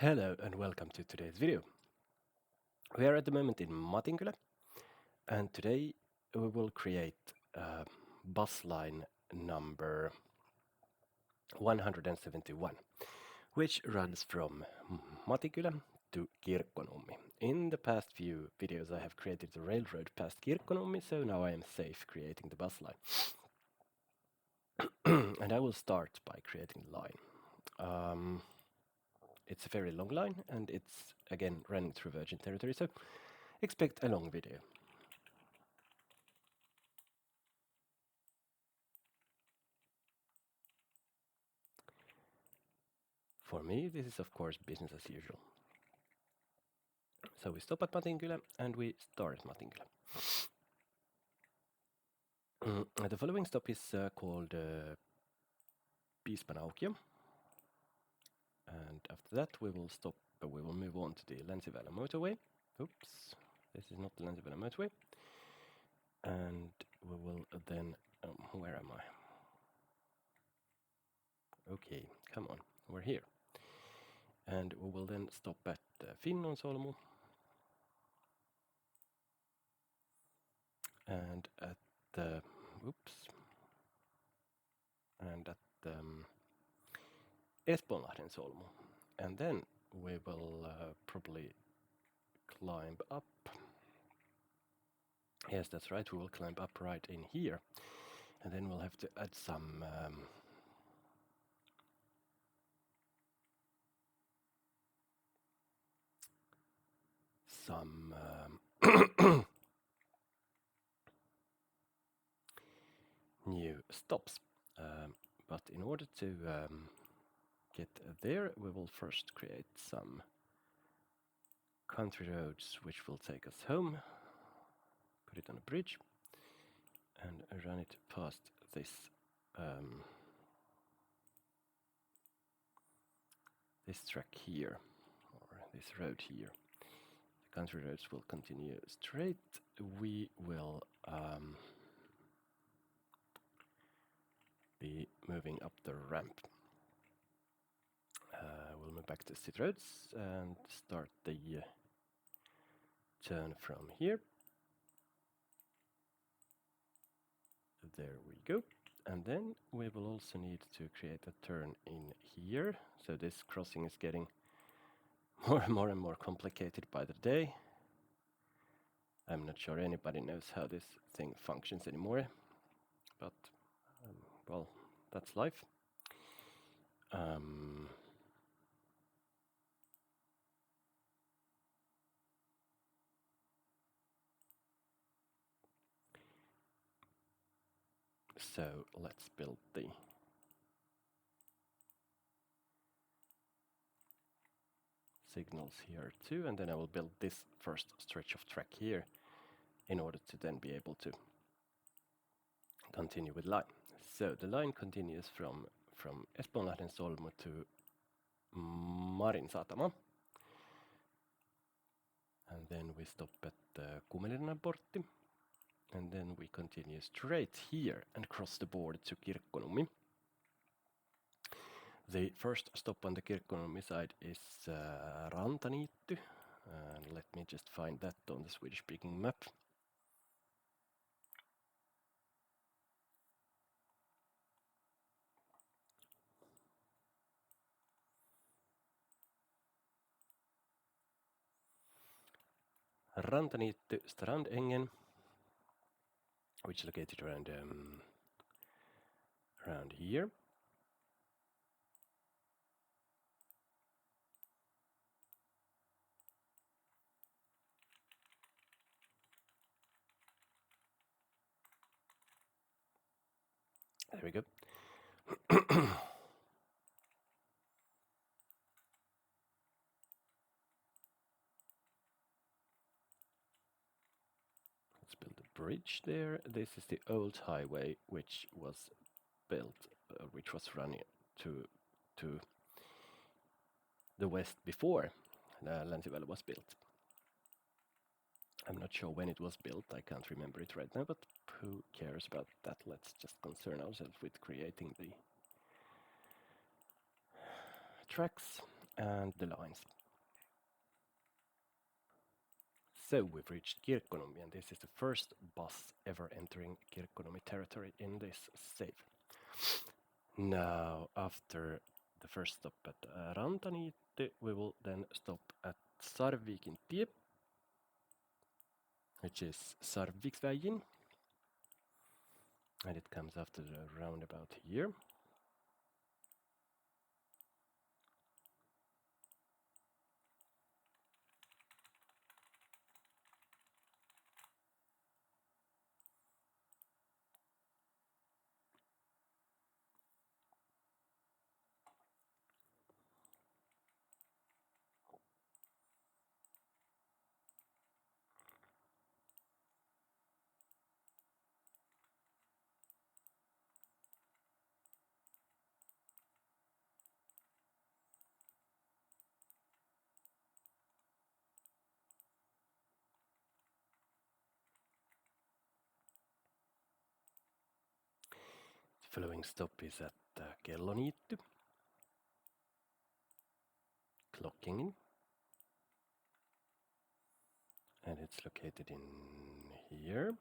Hello and welcome to today's video. We are at the moment in Matinkylä, and today we will create bus line number 171, which runs from Matinkylä to Kirkkonummi. In the past few videos I have created the railroad past Kirkkonummi, so now I am safe creating the bus line. And I will start by creating the line. It's a very long line, and it's again running through virgin territory, so expect a long video. For me, this is of course business as usual. So we stop at Matinkylä and we start at Matinkylä. The following stop is called Piispanaukio. And after that we will stop, we will move on to the Länsiväylä motorway. Oops, this is not the Länsiväylä motorway. And we will then, where am I? Okay, come on, we're here. And we will then stop at Finnonsolmu. And at the, and at Espoonlahden solmu. And then we will probably climb up. Yes, that's right, we will climb up right in here. And then we'll have to add some new stops. But in order to get there, we will first create some country roads which will take us home. Put it on a bridge and run it past this this track here, or this road here. The country roads will continue straight. We will be moving up the ramp. We'll move back to city roads and start the turn from here. There we go. And then we will also need to create a turn in here. So this crossing is getting more and more complicated by the day. I'm not sure anybody knows how this thing functions anymore, but well, that's life. So let's build the signals here too, and then I will build this first stretch of track here in order to then be able to continue with line. So the line continues from Espoonlahden solmu to Marin Satama. And then we stop at Kumelinnan portti. And then we continue straight here and cross the border to Kirkkonummi. The first stop on the Kirkkonummi side is Rantaniitty. And let me just find that on the Swedish-speaking map. Rantaniitty Strandengen, which is located around here. There we go. Let's build a bridge there. This is the old highway which was built, which was running to the west before Länsiväylä was built. I'm not sure when it was built, I can't remember it right now, but who cares about that? Let's just concern ourselves with creating the tracks. and the lines. So we've reached Kirkkonummi, and this is the first bus ever entering Kirkkonummi territory in this save. Now, after the first stop at Rantaniitty, we will then stop at Sarvikintie, which is Sarviksvägen, and it comes after the roundabout here. The following stop is at Kelloniitty, clocking in, and it's located in here.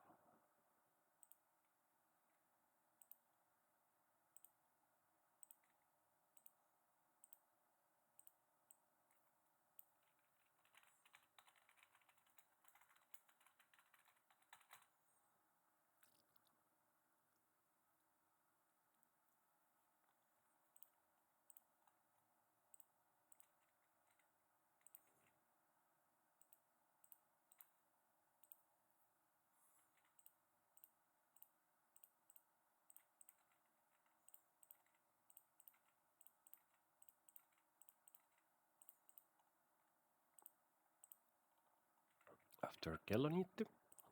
After Kelloniitty,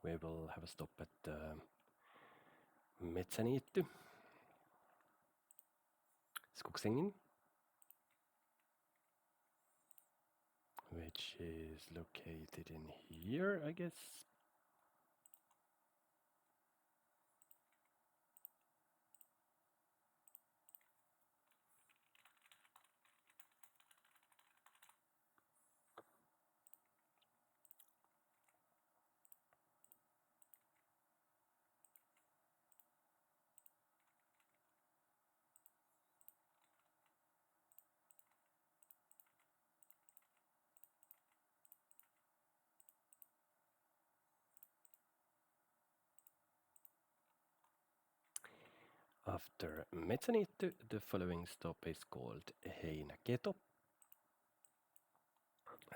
we will have a stop at Metsäniitty, Skogsängen, which is located in here, I guess. After Metsäniitty, the following stop is called Heinäketo,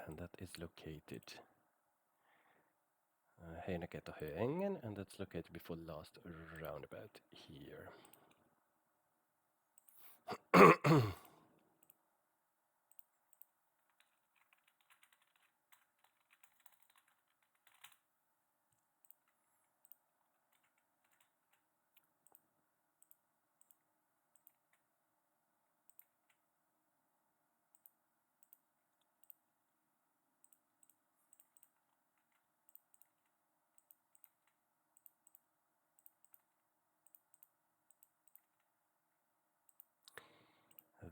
and that is located Heinäketo Höängen, and that's located before the last roundabout here.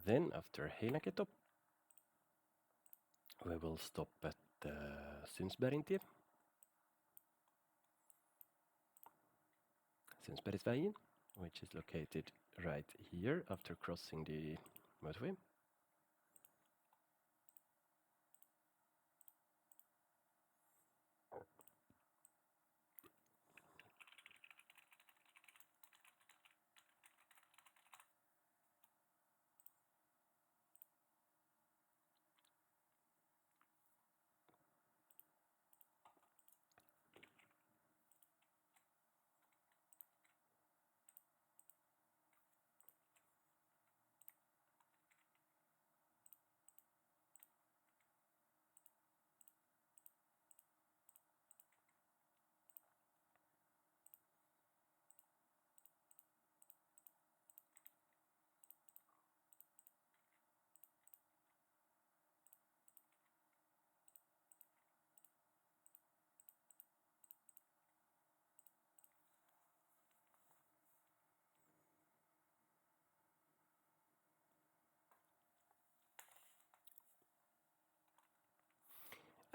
Then after Heinäketo, we will stop at Synsbergintie, Synsbergsvägen, which is located right here after crossing the motorway.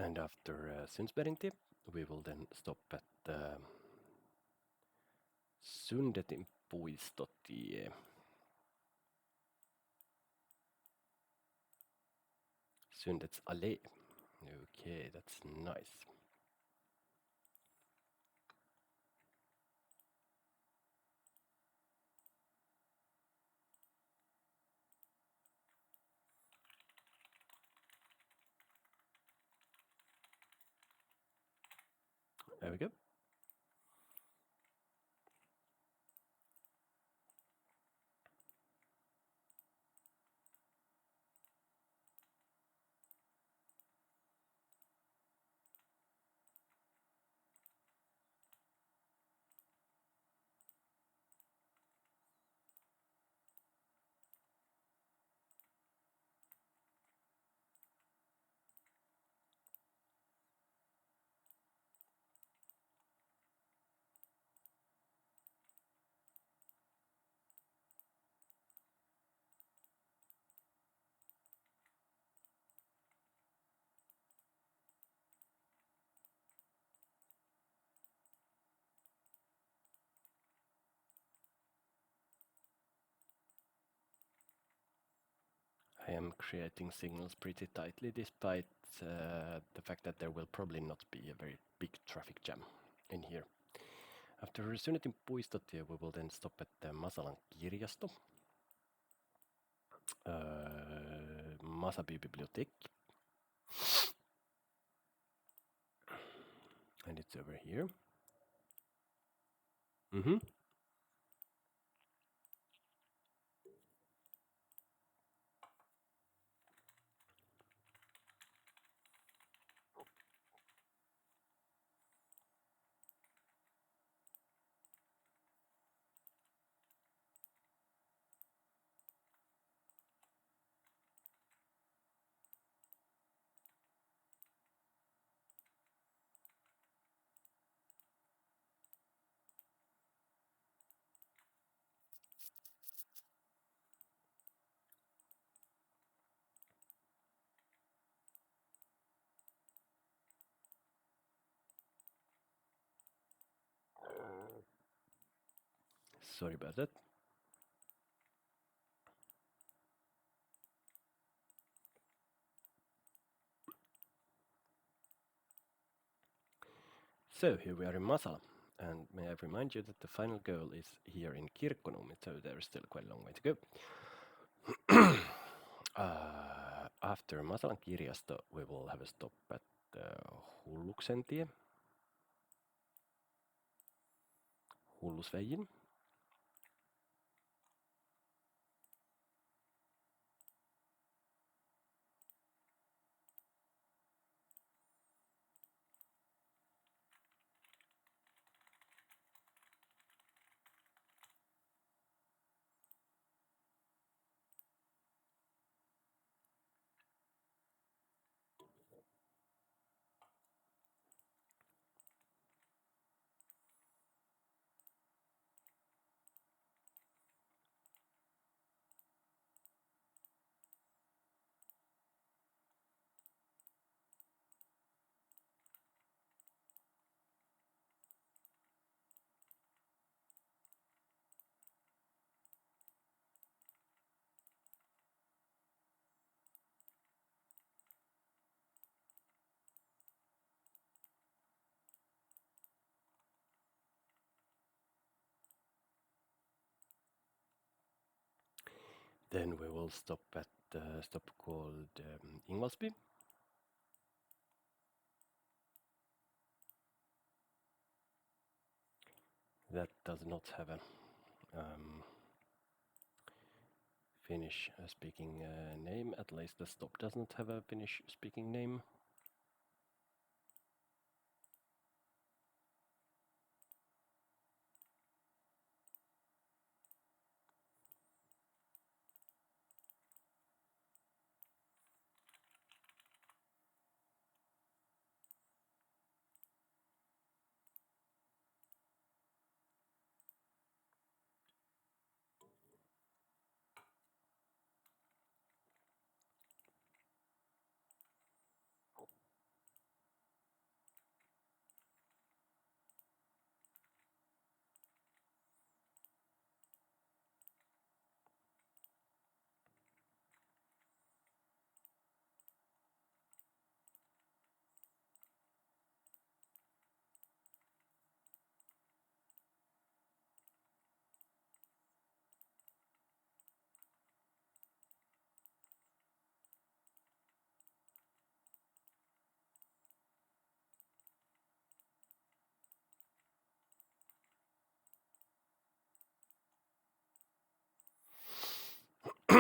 And after Sundsbergtie, we will then stop at Sundetin puistotie. Sundets allé. Okay, that's nice. There we go. I am creating signals pretty tightly despite the fact that there will probably not be a very big traffic jam in here. After Sundetin puistotie, we will then stop at the Masalan kirjasto, Masaby bibliotek, and it's over here. Sorry about that. So here we are in Masala, and may I remind you that the final goal is here in Kirkkonummi, so there's still quite a long way to go. After Masalan kirjasto, we will have a stop at Hulluksentie, Hullusvägin. Then we will stop at a stop called Ingolsby. That does not have a Finnish speaking name, at least the stop does not have a Finnish speaking name.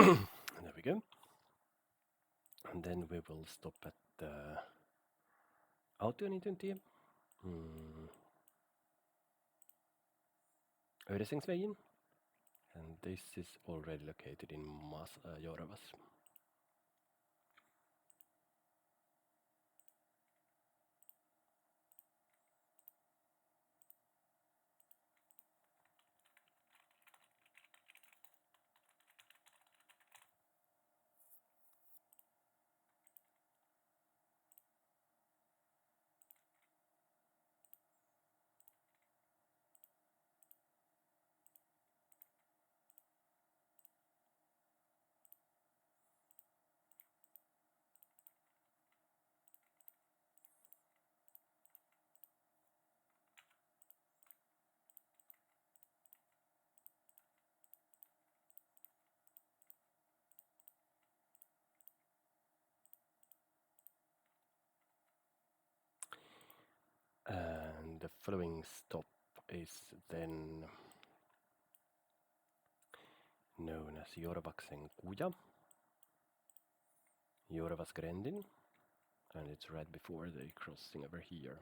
There we go. And then we will stop at Auto-20. Öresängsvägen. And this is already located in Jorvas. And the following stop is then known as Jorvaksen kuja, Jorvasgränden, and it's right before the crossing over here.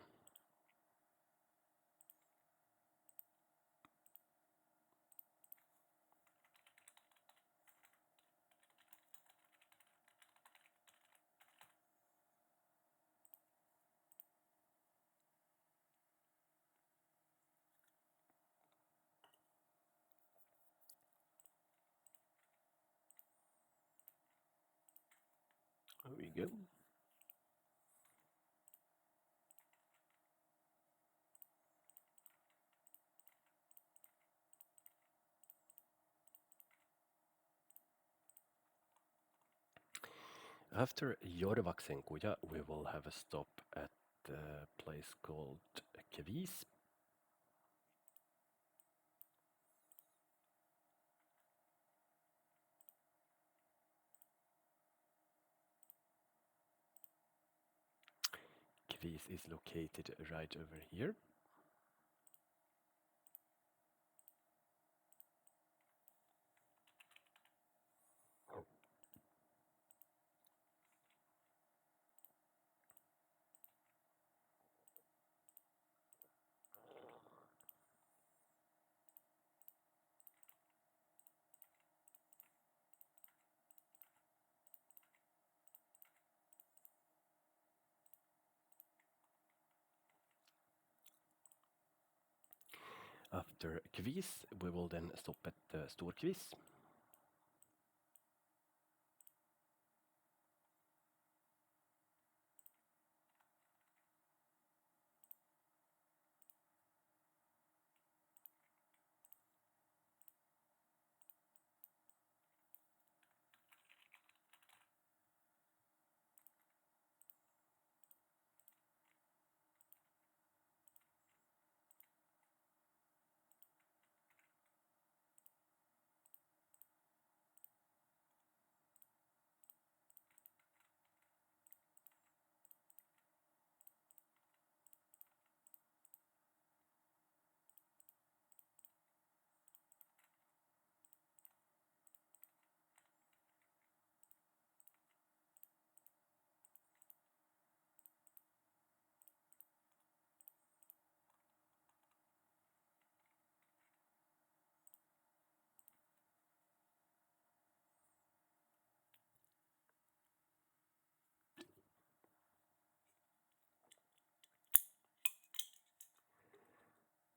There we go. After Jorvaksen kuja, we will have a stop at a place called Kvis. Kvis is located right over here. After Kvis, we will then stop at Storkvis.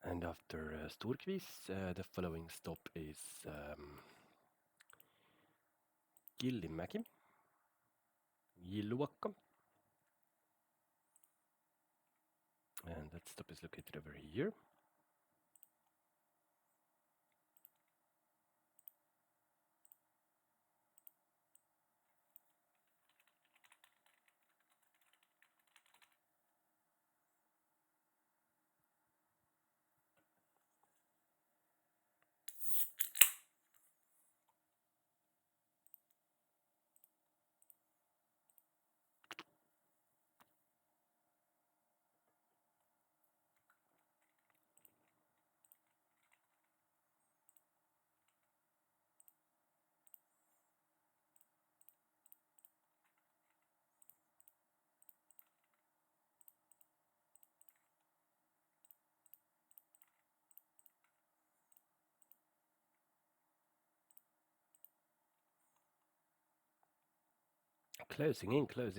And after Storkvis, the following stop is Killimäki, Gilluakka. And that stop is located over here. Closing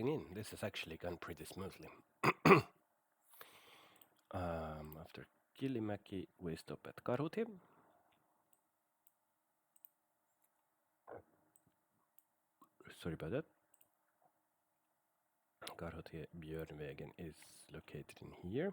in. This has actually gone pretty smoothly. After Kilimäki, we stop at Karhutie. Sorry about that. Karhutie Björnvägen is located in here.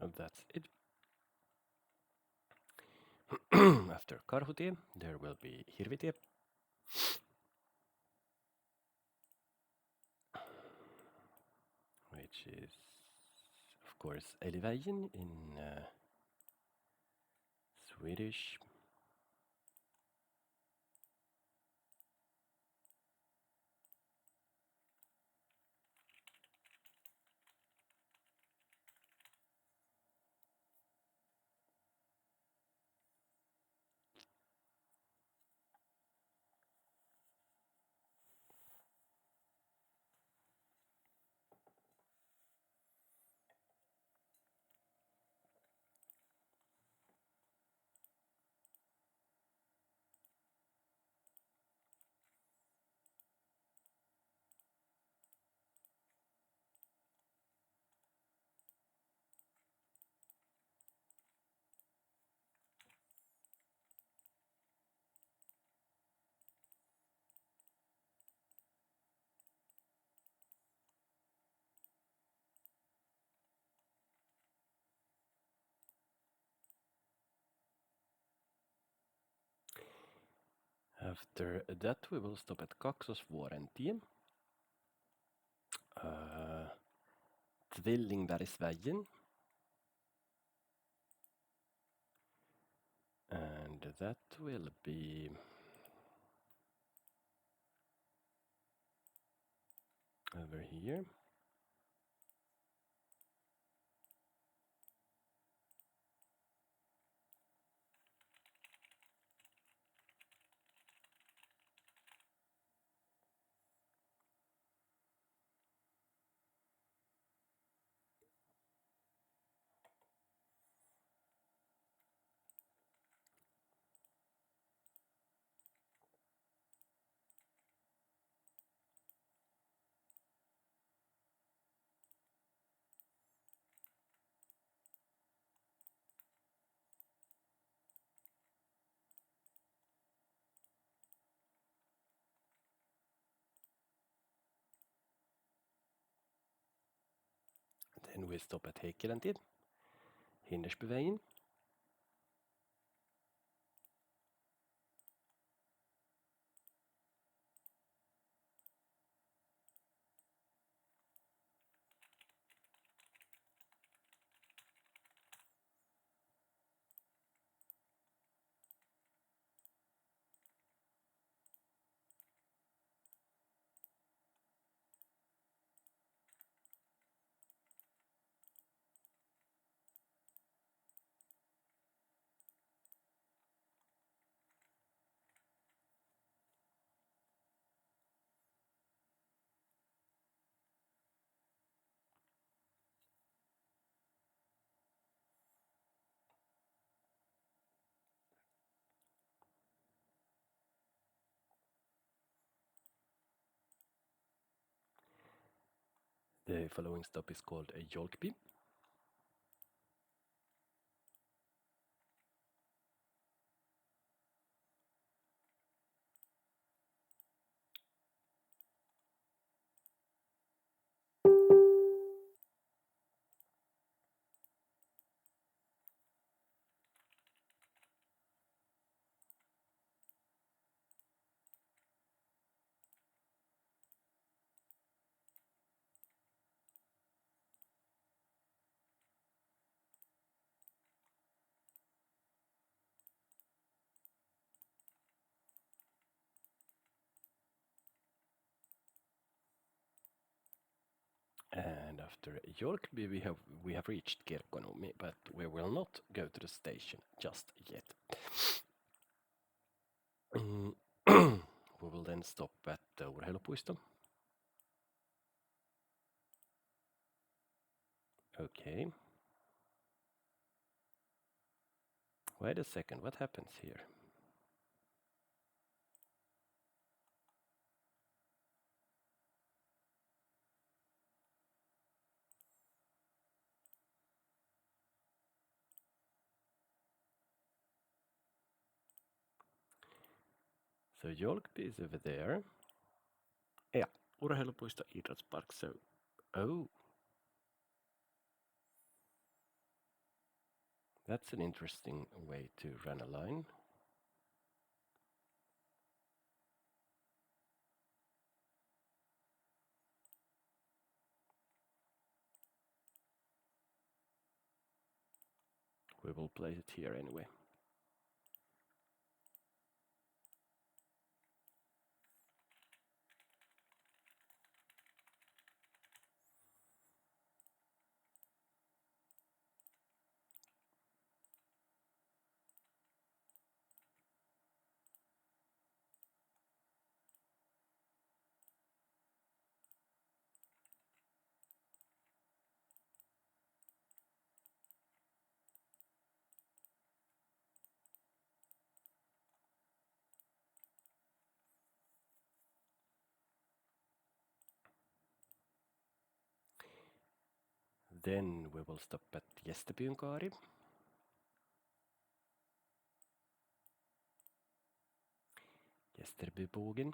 And that's it. After Karhutie, there will be Hirvitie. Which is, of course, Älvvägen in Swedish. After that, we will stop at Kaksosvuorentie. Tvillingbergsvägen. And that will be over here. Then we stop at Heikkiläntie, Hindersbyvägen. The following stop is called a Jolkby. after Yorkby we have reached Kirkkonummi, but we will not go to the station just yet. We will then stop at the urheilupuisto. Okay. Wait a second, what happens here? So Yorkby is over there. Yeah, urheilupuisto idrottspark. So, oh. That's an interesting way to run a line. We will place it here anyway. Then we will stop at Gästebynkaari. Gästerbybogen.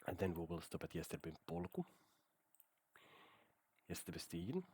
And then we will stop at Gästerbyn polku. Gästebystigen.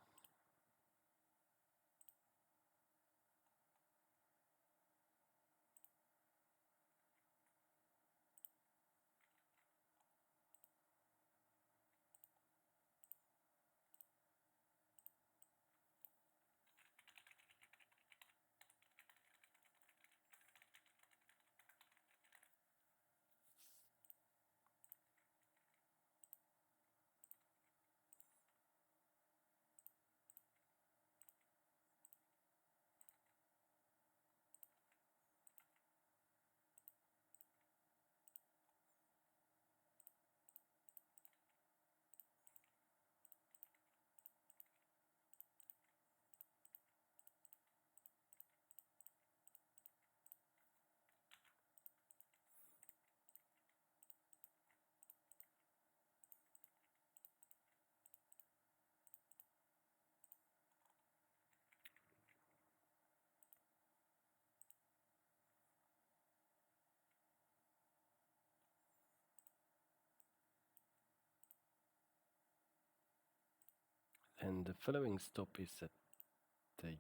And the following stop is at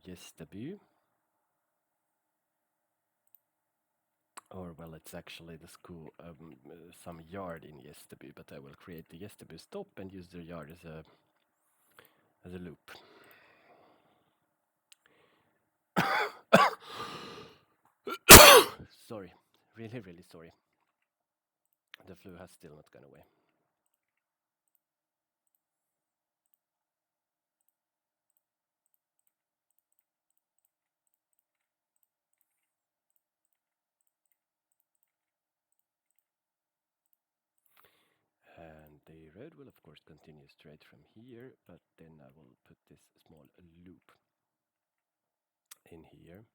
Gästeby. Or well, it's actually the school, some yard in Gästeby, but I will create the Gästeby stop and use the yard as a loop. Sorry, really sorry. The flu has still not gone away. And the road will of course continue straight from here, but then I will put this small loop in here.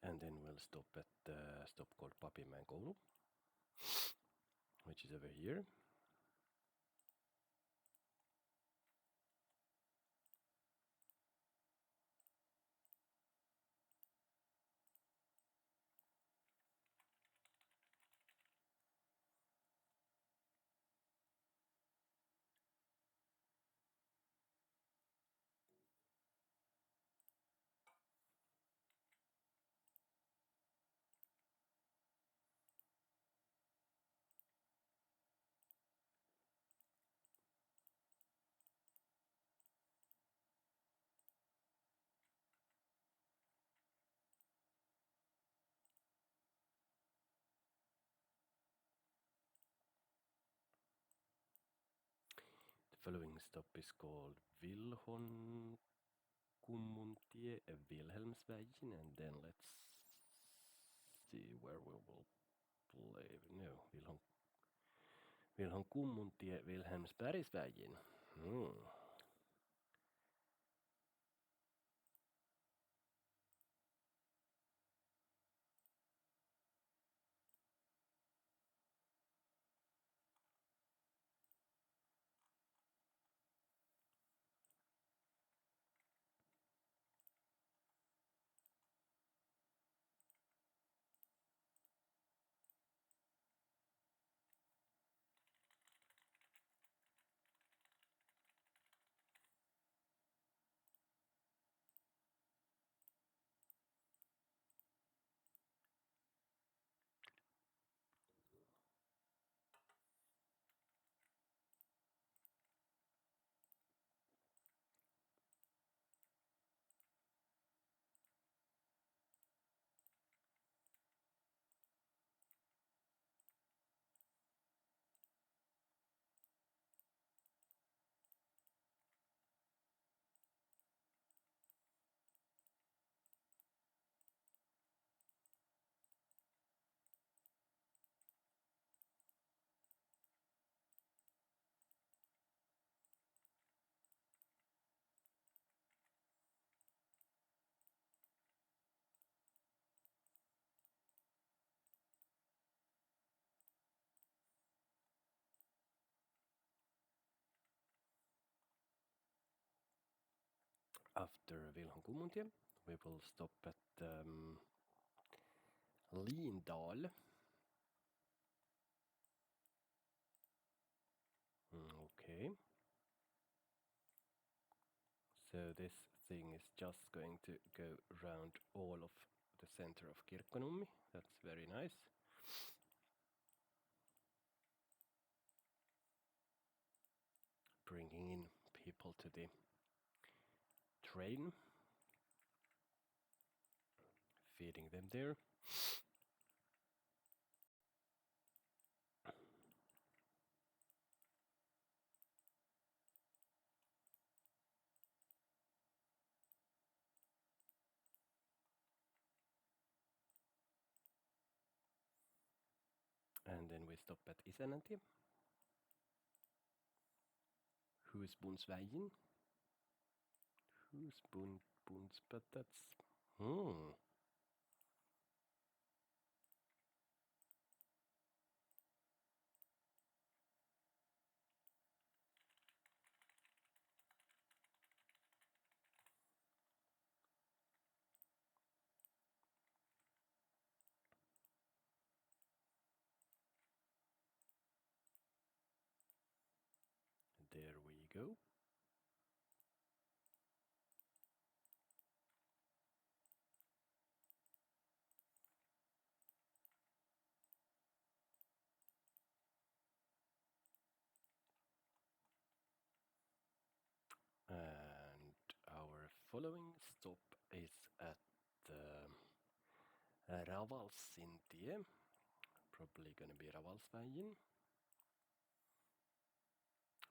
And then we'll stop at the stop called Papimäen koulu, which is over here. The following stop is called Vilhonkummuntie, Wilhelmsvägen, and then let's see where we will play. No, Vilhonkummuntie, Wilhelmsbergsvägen. After Vilhonkummuntie, we will stop at Lindal. Okay. So this thing is just going to go around all of the center of Kirkkonummi. That's very nice. Bringing in people to the train, feeding them there. And then we stop at Isänäntie. Husbondsvägen. Husbonds, but that's... There we go. following stop is at Ravalsintie, probably gonna be Ravalsvägen.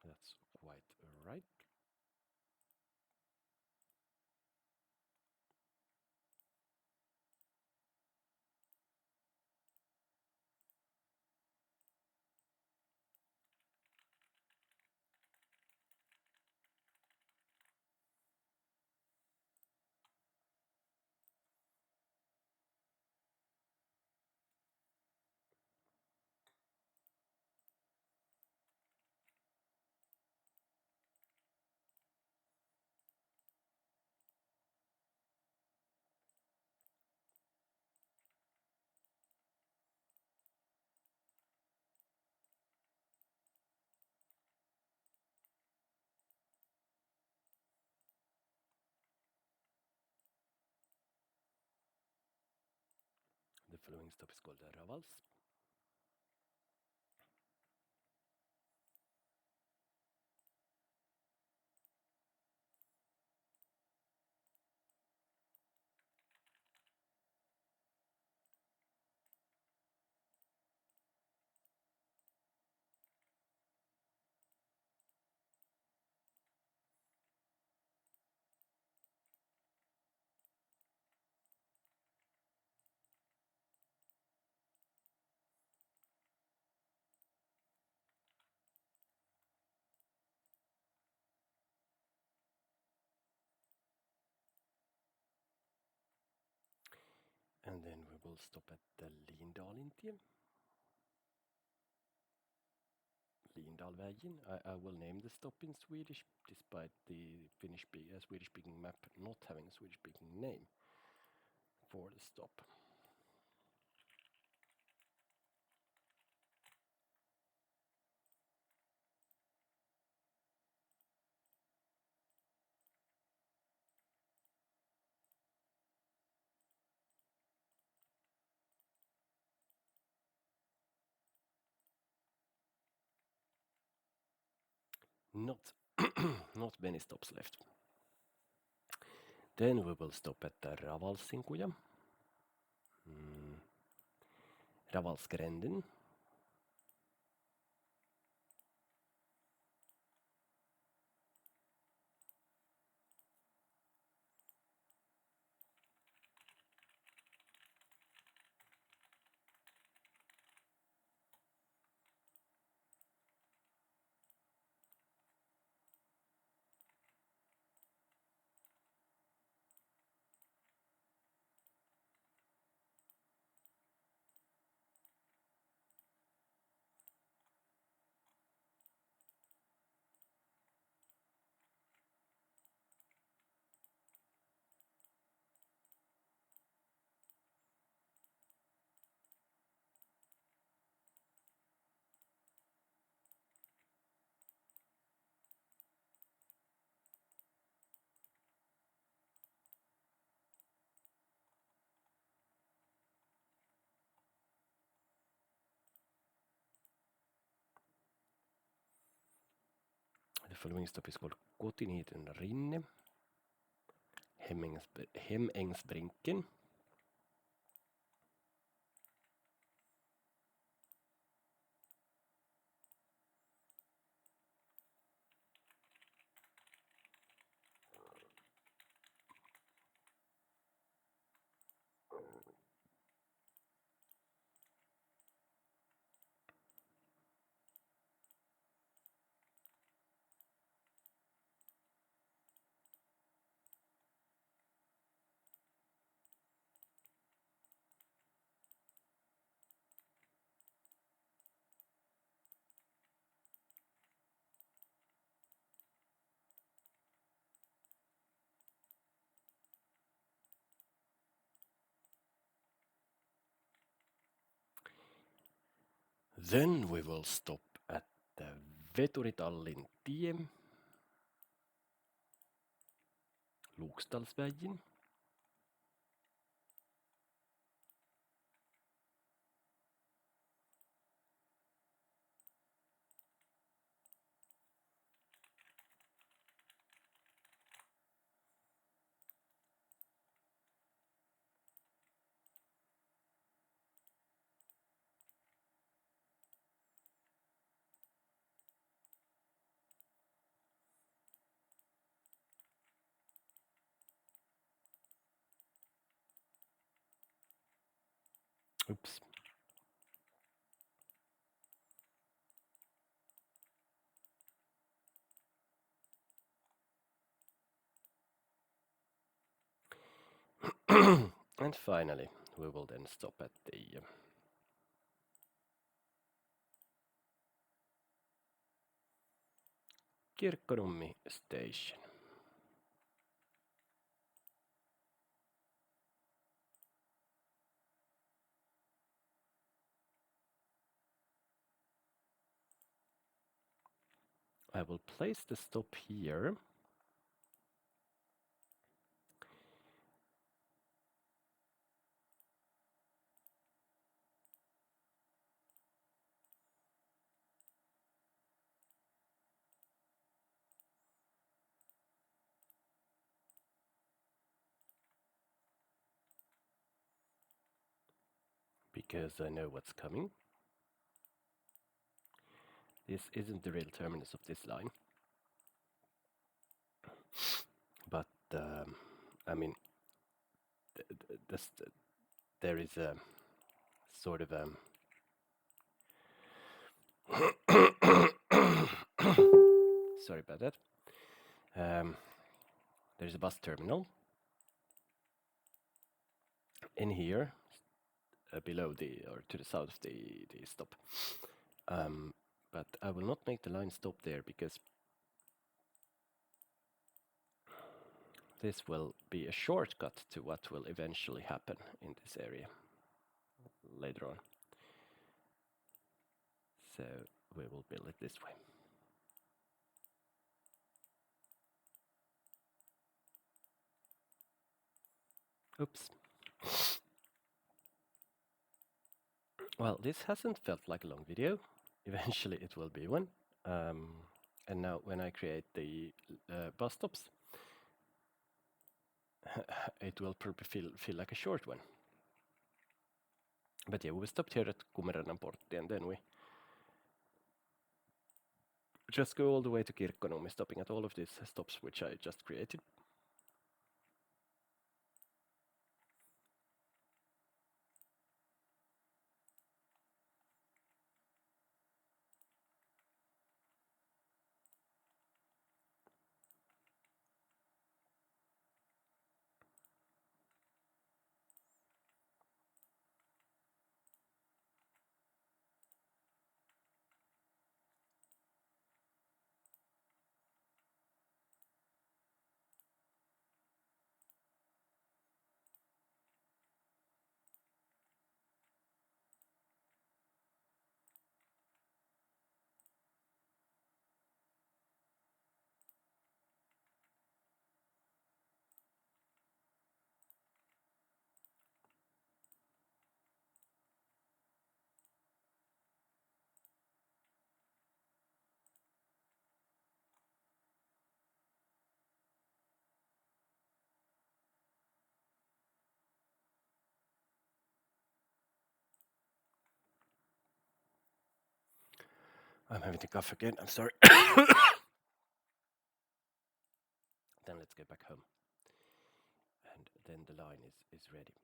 That's quite right. The following stop is called Ravals. And then we will stop at the Lindalintie. Lindalvägen. I will name the stop in Swedish, despite the Swedish-speaking map not having a Swedish-speaking name for the stop. Not not many stops left. Then we will stop at the Ravalsinkuja, Ravalsgränden, The following stop is called Kotiniten Rinne, Hemängsbrinken, Then we will stop at the Veturitallintie, Lukstalsvägen, Oops. And finally, we will then stop at the Kirkkonummi station. I will place the stop here. Because I know what's coming. This isn't the real terminus of this line. But, I mean, there is a sort of sorry about that. There's a bus terminal in here, below or to the south of the stop. But I will not make the line stop there because this will be a shortcut to what will eventually happen in this area later on. So we will build it this way. Oops. Well, this hasn't felt like a long video. Eventually it will be one. And now when I create the bus stops, it will probably feel like a short one. But yeah, we stopped here at Kumerannan Portti, and then we just go all the way to Kirkkonummi, stopping at all of these stops which I just created. I'm having the cough again, I'm sorry. Then let's get back home. And then the line is ready.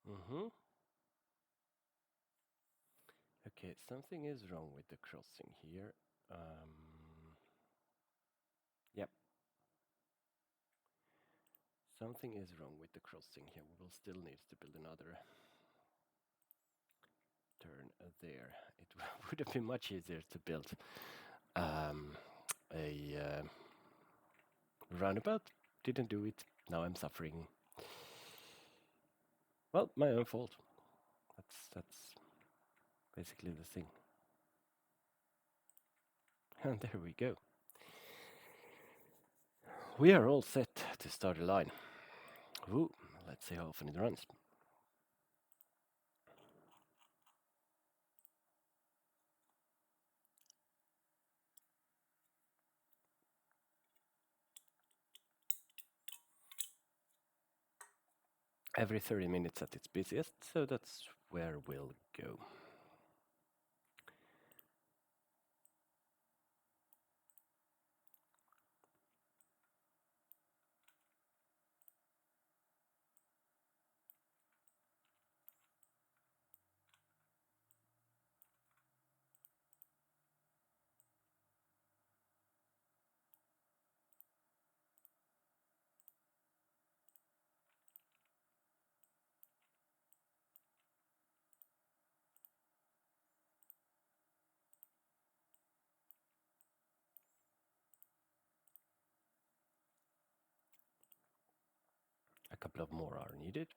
Mm-hmm. Okay, something is wrong with the crossing here. Yep. Something is wrong with the crossing here. We will still need to build another turn there. It would have been much easier to build a roundabout. Didn't do it. Now I'm suffering. Well, my own fault. That's basically the thing. And there we go. We are all set to start a line. Ooh, let's see how often it runs. Every 30 minutes at its busiest, so that's where we'll go. A couple of more are needed.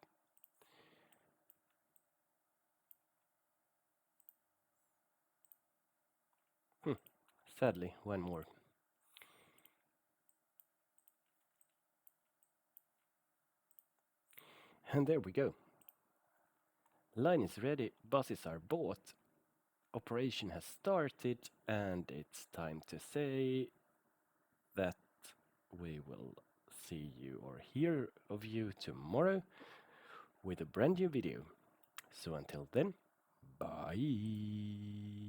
Sadly, one more. And there we go. Line is ready, buses are bought, operation has started, and it's time to say that we will see you or hear of you tomorrow with a brand new video. So until then, bye.